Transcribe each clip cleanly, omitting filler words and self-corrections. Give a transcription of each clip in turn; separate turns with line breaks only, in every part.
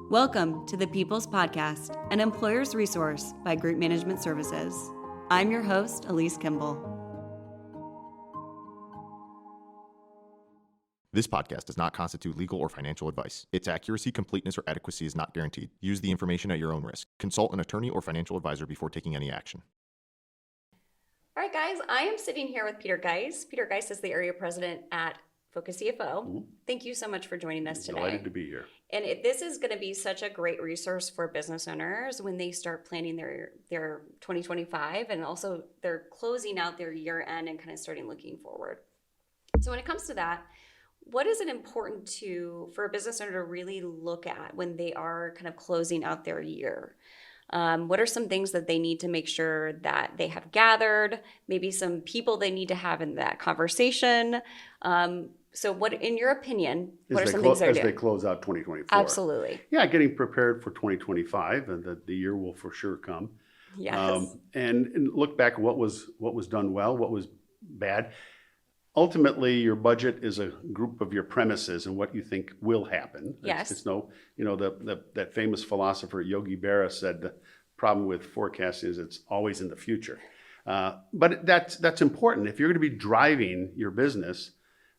Welcome to the People's Podcast, an employer's resource by Group Management Services. I'm your host, Alyse Kimble.
This podcast does not constitute legal or financial advice. Its accuracy, completeness, or adequacy is not guaranteed. Use the information at your own risk. Consult an attorney or financial advisor before taking any action.
All right, guys, I am sitting here with Peter Geise. Peter Geise is the area president at Focus CFO.
Mm-hmm.
Thank you so much for joining us today.
Delighted to be here.
And this is going to be such a great resource for business owners when they start planning their 2025, and also they're closing out their year end and kind of starting looking forward. So when it comes to that, what is it important for a business owner to really look at when they are kind of closing out their year? What are some things that they need to make sure that they have gathered? Maybe some people they need to have in that conversation. So what, in your opinion, what are some things they're doing?
As they close out 2024?
Absolutely.
Yeah, getting prepared for 2025, and the year will for sure come.
Yes.
And look back at what was done well, what was bad. Ultimately, your budget is a group of your premises and what you think will happen.
Yes.
It's that famous philosopher Yogi Berra said the problem with forecasting is it's always in the future. But that's important. If you're going to be driving your business,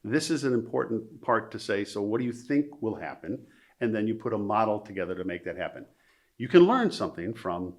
this is an important part to say, so what do you think will happen? And then you put a model together to make that happen. You can learn something from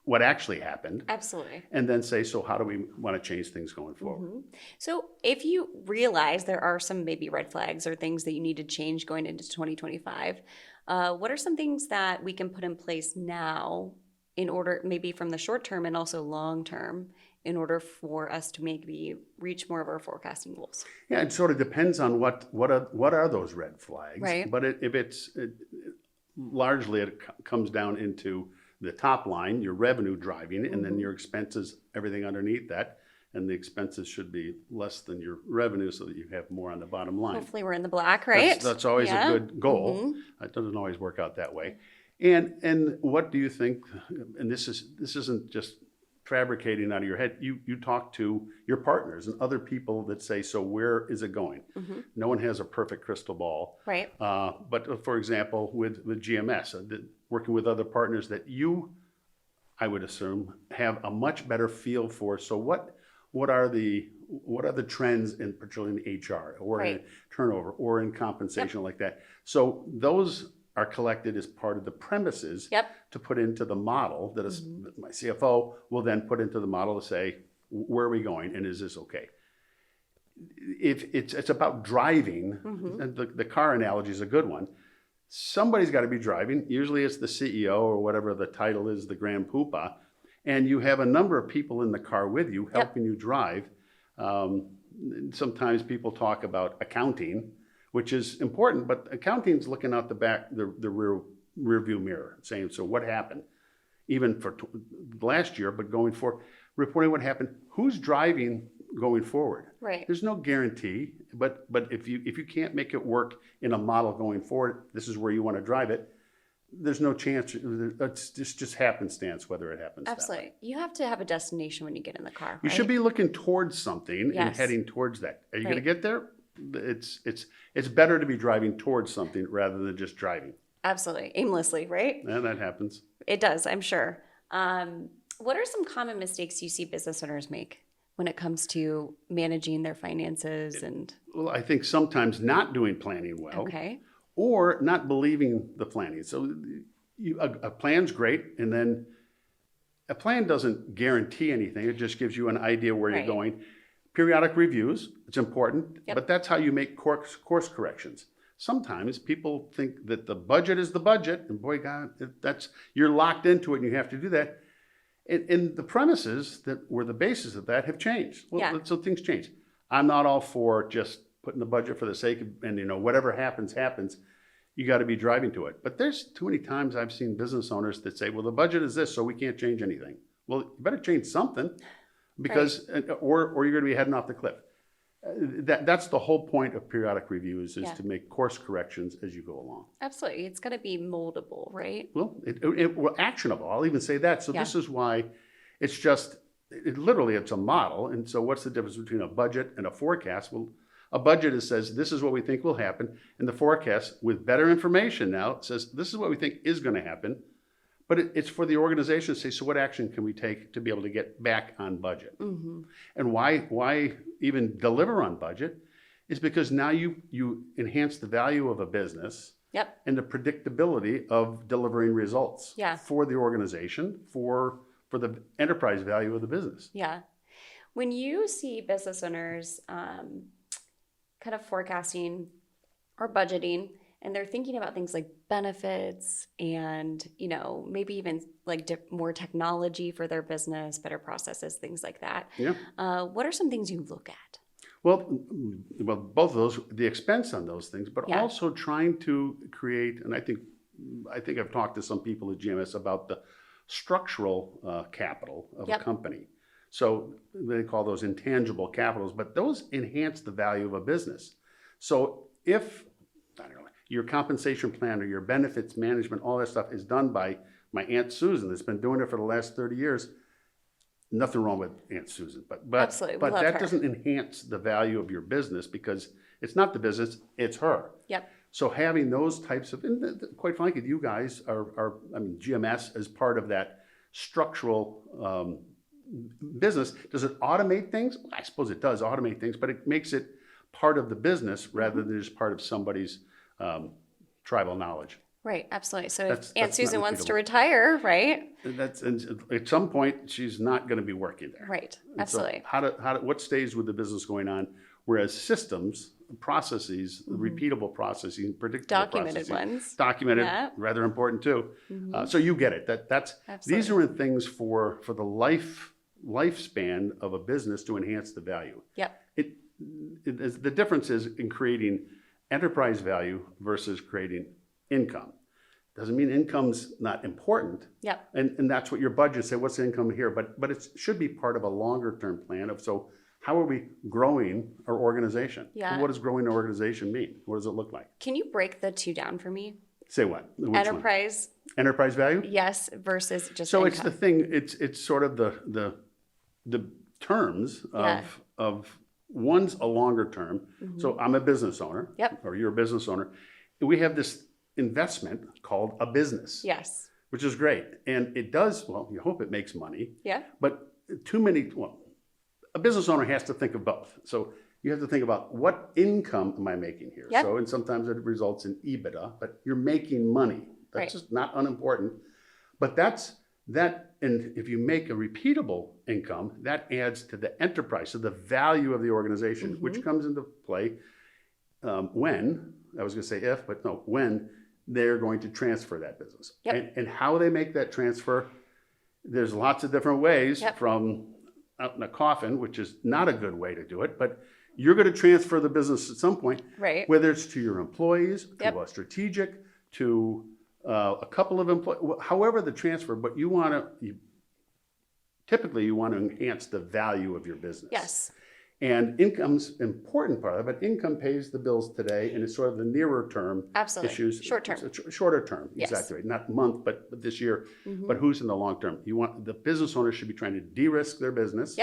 what actually happened.
Absolutely.
And then say, so how do we want to change things going forward?
Mm-hmm. So if you realize there are some maybe red flags or things that you need to change going into 2025, what are some things that we can put in place now in order, maybe from the short term and also long term, in order for us to maybe reach more of our forecasting goals?
Yeah, it sort of depends on what are those red flags.
Right.
But largely it comes down into the top line, your revenue driving, and then your expenses, everything underneath that. And the expenses should be less than your revenue so that you have more on the bottom line.
Hopefully we're in the black, right?
That's always a good goal.
Mm-hmm.
It doesn't always work out that way. And what do you think, and this isn't just fabricating out of your head, you talk to your partners and other people that say, so where is it going?
Mm-hmm.
No one has a perfect crystal ball.
Right.
But for example, with GMS, working with other partners that I would assume, have a much better feel for, so what are the trends in particularly in HR or in turnover or in compensation like that? So those are collected as part of the premises to put into the model that is my CFO will then put into the model to say, where are we going and is this okay? If it's about driving, and the car analogy is a good one. Somebody's got to be driving. Usually it's the CEO or whatever the title is, the grand poobah, and you have a number of people in the car with you helping you drive. Sometimes people talk about accounting, which is important, but accounting's looking out the back, the rear view mirror, saying, so what happened? Even for last year, but going forward, reporting what happened. Who's driving going forward? Right. There's no guarantee, but if you can't make it work in a model going forward, this is where you want to drive it. There's no chance. It's just happenstance whether it happens.
Absolutely. You have to have a destination when you get in the car.
You should be looking towards something and heading towards that. Are you going to get there? It's better to be driving towards something rather than just driving.
Absolutely. Aimlessly, right?
And that happens.
It does, I'm sure. What are some common mistakes you see business owners make when it comes to managing their finances?
Well, I think sometimes not doing planning well, or not believing the planning. So a plan's great, and then a plan doesn't guarantee anything. It just gives you an idea where you're going. Periodic reviews, it's important, but that's how you make course corrections. Sometimes people think that the budget is the budget, and boy, God, you're locked into it and you have to do that. And the premises that were the basis of that have changed. Well, so things change. I'm not all for just putting the budget for the sake of, and whatever happens. You got to be driving to it. But there's too many times I've seen business owners that say, well, the budget is this, so we can't change anything. Well, you better change something, because or you're going to be heading off the cliff. That's the whole point of periodic reviews, is to make course corrections as you go along.
Absolutely. It's got to be moldable, right?
Well, actionable. I'll even say that. So this is why it's just, literally it's a model. And so what's the difference between a budget and a forecast? Well, A budget says this is what we think will happen, and the forecast with better information now says this is what we think is going to happen. But it's for the organization to say, so what action can we take to be able to get back on budget? Mm-hmm. And why even deliver on budget is because now you enhance the value of a business.
Yep.
And the predictability of delivering results for the organization, for the enterprise value of the business.
Yeah. When you see business owners kind of forecasting or budgeting, and they're thinking about things like benefits and, maybe even like more technology for their business, better processes, things like that. Yeah. What are some things you look at?
Well, both of those, the expense on those things, but also trying to create, and I think I've talked to some people at GMS about the structural capital of a company. So they call those intangible capitals, but those enhance the value of a business. So if, I don't know, your compensation plan or your benefits management, all that stuff is done by my Aunt Susan that's been doing it for the last 30 years, nothing wrong with Aunt Susan, but
Absolutely.
But that doesn't enhance the value of your business because it's not the business, it's her.
Yep.
So having those types of, and quite frankly, you guys are GMS as part of that structural business. Does it automate things? I suppose it does automate things, but it makes it part of the business rather than just part of somebody's tribal knowledge.
Right, absolutely. So if Aunt Susan wants to retire, right?
And at some point she's not going to be working there.
Right, absolutely.
So what stays with the business going on? Whereas systems, processes, repeatable processing, predictable
documented ones,
rather important too. So you get it. These are things for the lifespan of a business to enhance the value.
Yep.
The difference is in creating enterprise value versus creating income. Doesn't mean income's not important.
Yep.
And that's what your budgets say, what's the income here? But it should be part of a longer term plan of, so how are we growing our organization?
Yeah.
And what does growing an organization mean? What does it look like?
Can you break the two down for me?
Say what? Which
enterprise.
One? Enterprise value?
Yes, versus just
so
income.
It's the thing, it's sort of the terms of one's a longer term. So I'm a business owner.
Yep.
Or you're a business owner. We have this investment called a business.
Yes.
Which is great. And it does, you hope it makes money.
Yeah.
But a business owner has to think of both. So you have to think about what income am I making here?
Yep.
So, and sometimes it results in EBITDA, but you're making money. That's just not unimportant. But and if you make a repeatable income, that adds to the enterprise, so the value of the organization, which comes into play when, I was going to say if, but no, when they're going to transfer that business.
Yep.
And how they make that transfer, there's lots of different ways, from out in a coffin, which is not a good way to do it, but you're going to transfer the business at some point,
right?
Whether it's to your employees, to a strategic, to a couple of employees, however the transfer, but typically you want to enhance the value of your business.
Yes.
And income's an important part of it, but income pays the bills today, and it's sort of the nearer term issues.
Short term.
Shorter term,
yes.
Exactly. Not month, but this year. But who's in the long term? The business owner should be trying to de-risk their business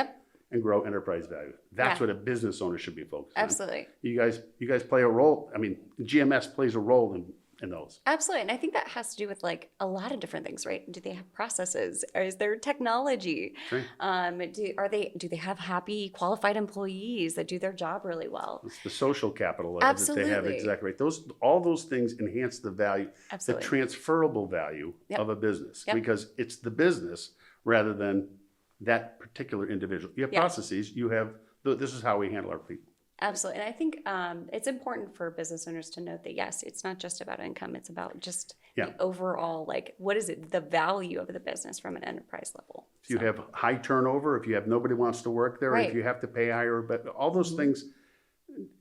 and grow enterprise value. That's what a business owner should be focused on.
Absolutely.
You guys play a role. I mean, GMS plays a role in those.
Absolutely. And I think that has to do with like a lot of different things, right? Do they have processes? Or is there technology? Right. Do they have happy, qualified employees that do their job really well?
It's the social capital that they have, exactly right. All those things enhance the value, the transferable value of a business, because it's the business rather than that particular individual. You have processes, this is how we handle our people.
Absolutely. And I think it's important for business owners to note that, yes, it's not just about income. It's about just the overall, like, what is it, the value of the business from an enterprise level.
If you have high turnover, if you have nobody wants to work there, if you have to pay higher, but all those things,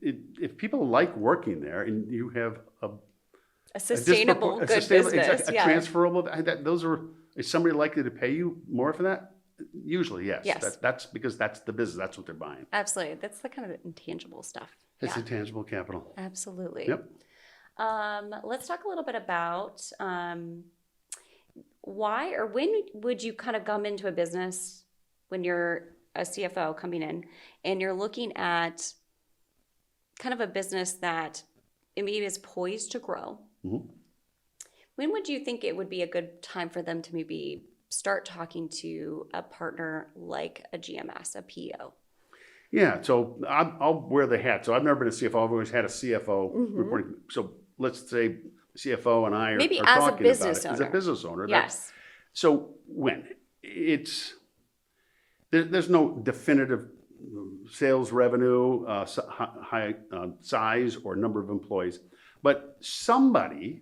if people like working there and you have
a sustainable, good business,
transferable, is somebody likely to pay you more for that? Usually, yes. That's because that's the business. That's what they're buying.
Absolutely. That's the kind of intangible stuff.
It's intangible capital.
Absolutely.
Yep.
Let's talk a little bit about why or when would you kind of come into a business when you're a CFO coming in and you're looking at kind of a business that maybe is poised to grow,
Mm-hmm.
when would you think it would be a good time for them to maybe start talking to a partner like a GMS, a PEO?
Yeah, so I'll wear the hat. So I've never been a CFO. I've always had a CFO
Mm-hmm.
reporting. So let's say CFO and I are,
Maybe
are
as a
talking
business
about it.
owner.
As a business owner.
Yes.
So when there's no definitive sales revenue, high size or number of employees, but somebody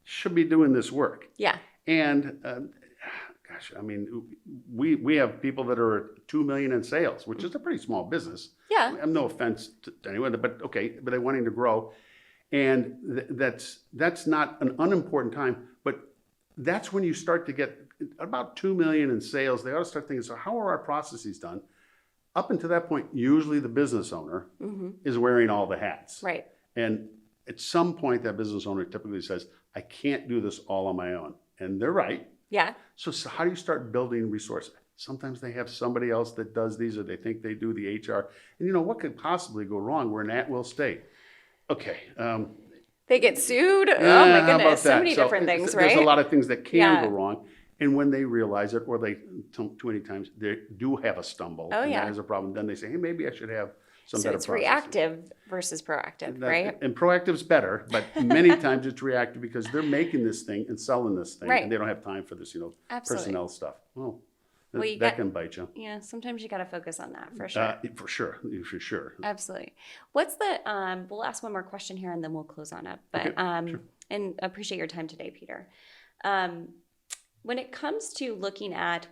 should be doing this work.
Yeah.
And gosh, I mean, we have people that are at $2 million in sales, which is a pretty small business.
Yeah.
I have no offense to anyone, but okay, but they're wanting to grow, and that's not an unimportant time. But that's when you start to get about 2 million in sales. They ought to start thinking, so how are our processes done? Up until that point, usually the business owner is wearing all the hats.
Right.
And at some point, that business owner typically says, I can't do this all on my own. And they're right.
Yeah.
So how do you start building resources? Sometimes they have somebody else that does these, or they think they do the HR. And what could possibly go wrong? We're an at-will state. Okay.
They get sued. Oh my
how about
goodness. So
that?
many different things,
There's
right?
a lot of things that can
Yeah.
go wrong. And when they realize it, or they too many times they do have a stumble,
Oh,
and
yeah.
that is a problem, then they say, hey, maybe I should have some
So
better
it's
processes.
reactive versus proactive, right?
And proactive's better, but many times it's reactive because they're making this thing and selling this thing,
Right.
and they don't have time for this,
Absolutely.
personnel stuff. Well,
you
that can bite you.
Yeah, sometimes you got to focus on that for sure.
For sure.
Absolutely. What's the, we'll ask one more question here and then we'll close on up. But,
Okay, sure.
and appreciate your time today, Peter. When it comes to looking at,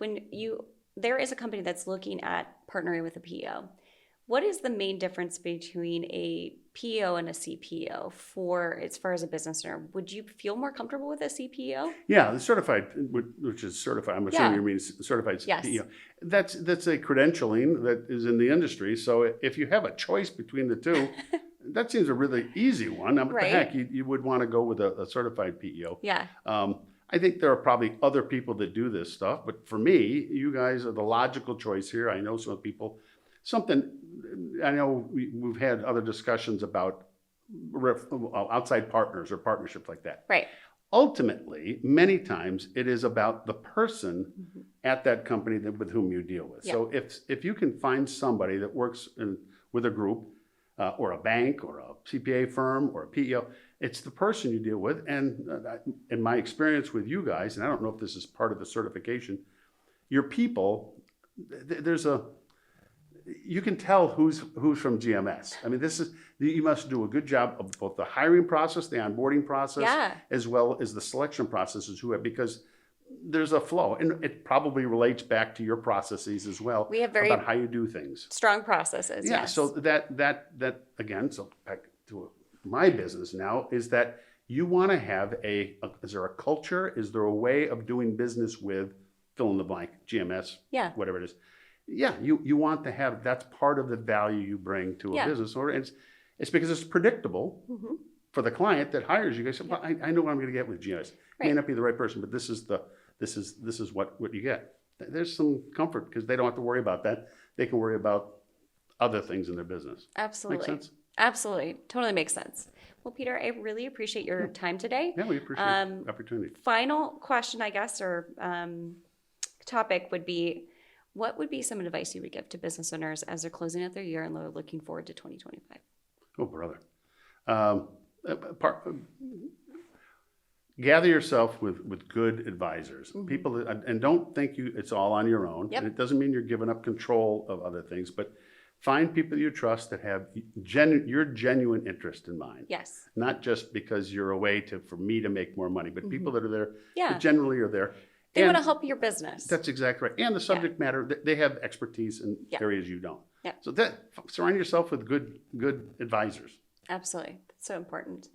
there is a company that's looking at partnering with a PEO. What is the main difference between a PEO and a CPEO as far as a business owner? Would you feel more comfortable with a CPEO?
Yeah, the certified, which is certified, I'm assuming you mean certified
Yes.
CEO. That's a credentialing that is in the industry. So if you have a choice between the two, that seems a really easy one. What
Right.
the heck, you would want to go with a certified PEO.
Yeah.
I think there are probably other people that do this stuff, but for me, you guys are the logical choice here. I know some people, I know we've had other discussions about outside partners or partnerships like that.
Right.
Ultimately, many times it is about the person at that company with whom you deal with.
Yeah.
So if you can find somebody that works with a group or a bank or a CPA firm or a PEO, it's the person you deal with. And in my experience with you guys, and I don't know if this is part of the certification, your people, you can tell who's from GMS. I mean, you must do a good job of both the hiring process, the onboarding process,
Yeah.
as well as the selection processes, because there's a flow, and it probably relates back to your processes as well.
We have very
about how you do things.
strong processes.
Yeah.
Yes.
So that again. So back to my business now is that you want to have is there a culture? Is there a way of doing business with fill in the blank, GMS,
Yeah.
whatever it is? Yeah, you want to have, that's part of the value you bring to a
Yeah.
business owner. It's because it's predictable for the client that hires you guys. Well, I know what I'm going to get with GMS.
Right.
May not be the right person, but this is what you get. There's some comfort because they don't have to worry about that. They can worry about other things in their business.
Absolutely.
Make sense?
Absolutely. Totally makes sense. Well, Peter, I really appreciate your time today.
Yeah, we appreciate the opportunity.
Final question, I guess, or topic would be, what would be some advice you would give to business owners as they're closing out their year and they're looking forward to 2025?
Oh, brother. Gather yourself with good advisors, people and don't think it's all on your own.
Yep.
And it doesn't mean you're giving up control of other things, but find people you trust that have your genuine interest in mind.
Yes.
Not just because you're a way for me to make more money, but people that are there,
Yeah.
that generally are there.
They
And
want to help your business.
That's exactly right. And the subject matter, they have expertise in
Yeah.
areas you don't.
Yeah.
So surround yourself with good advisors.
Absolutely. That's so important.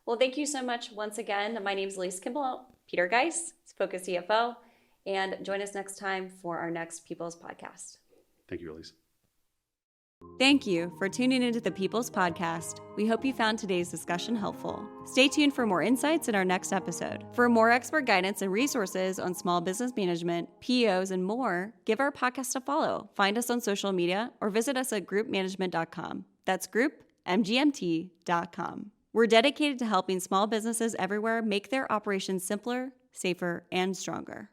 Well, thank you so much once again. My name is Alyse Kimble, Peter Geise, Focus CFO, and join us next time for our next People's Podcast.
Thank you, Alyse.
Thank you for tuning into the People's Podcast. We hope you found today's discussion helpful. Stay tuned for more insights in our next episode. For more expert guidance and resources on small business management, PEOs, and more, give our podcast a follow. Find us on social media or visit us at groupmanagement.com. That's group, mgmt.com. We're dedicated to helping small businesses everywhere make their operations simpler, safer, and stronger.